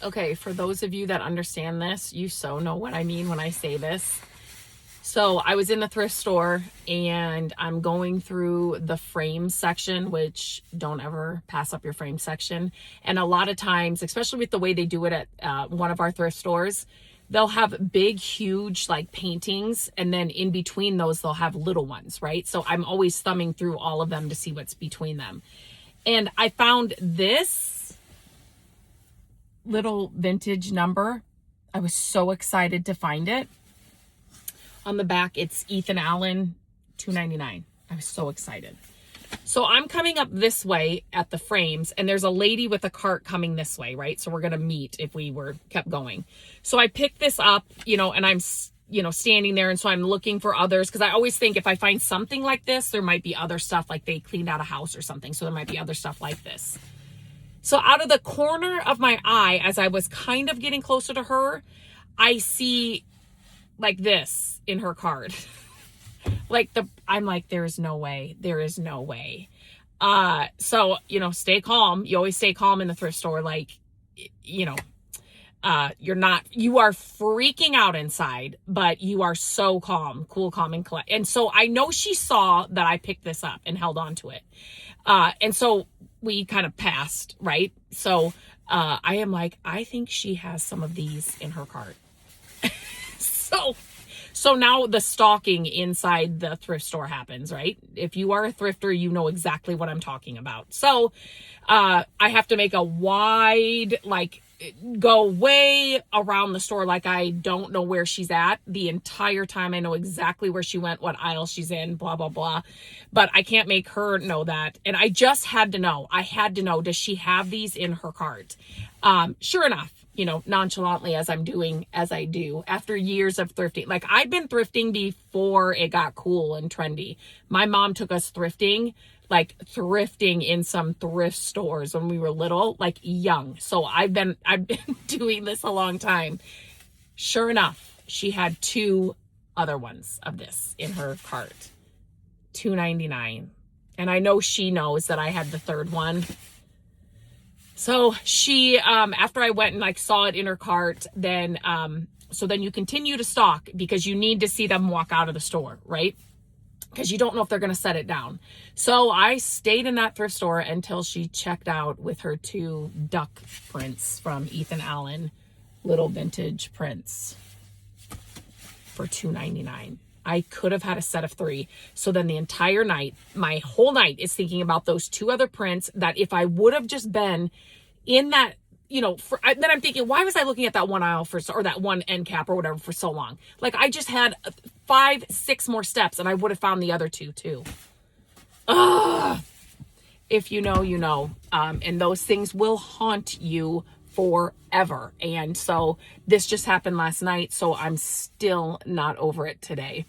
Okay, for those of you that understand this, you so know what I mean when I say this. So I was in the thrift store and I'm going through the frame section, which don't ever pass up your frame section. And a lot of times, especially with the way they do it at one of our thrift stores, they'll have big, huge like paintings. And then in between those, they'll have little ones, right? So I'm always thumbing through all of them to see what's between them. And I found this little vintage number. I was so excited to find it. On the back, it's Ethan Allen, $2.99. I was so excited. So I'm coming up this way at the frames, and there's a lady with a cart coming this way, right? So we're going to meet if we kept going. So I picked this up, and I'm, standing there. And so I'm looking for others, because I always think if I find something like this, there might be other stuff, like they cleaned out a house or something. So there might be other stuff like this. So out of the corner of my eye, as I was kind of getting closer to her, I see like this in her cart. I'm like, there is no way. So, stay calm. You always stay calm in the thrift store. You are freaking out inside, but you are so calm, cool, calm, and collect. And so I know she saw that I picked this up and held on to it. And so we kind of passed, right? So, I am like, I think she has some of these in her cart. So now the stalking inside the thrift store happens, right? If you are a thrifter, you know exactly what I'm talking about. So I have to make a wide, go way around the store. Like I don't know where she's at the entire time. I know exactly where she went, what aisle she's in, blah, blah, blah. But I can't make her know that. And I just had to know. Does she have these in her cart? Sure enough. Nonchalantly as I do after years of thrifting. Like I'd been thrifting before it got cool and trendy. My mom took us thrifting in some thrift stores when we were little, young. So I've been doing this a long time. Sure enough, she had 2 other ones of this in her cart. $2.99. And I know she knows that I had the third one. So she, after I went and saw it in her cart, then you continue to stalk because you need to see them walk out of the store, right? Because you don't know if they're going to set it down. So I stayed in that thrift store until she checked out with her 2 duck prints from Ethan Allen, little vintage prints for $2.99. I could have had a set of 3. So then the entire night, my whole night is thinking about those 2 other prints that if I would have just been in that, then I'm thinking, why was I looking at that one aisle or that one end cap or whatever for so long? I just had 5, 6 more steps and I would have found the other 2 too. Ugh. If you know, you know. And those things will haunt you forever. And so this just happened last night. So I'm still not over it today.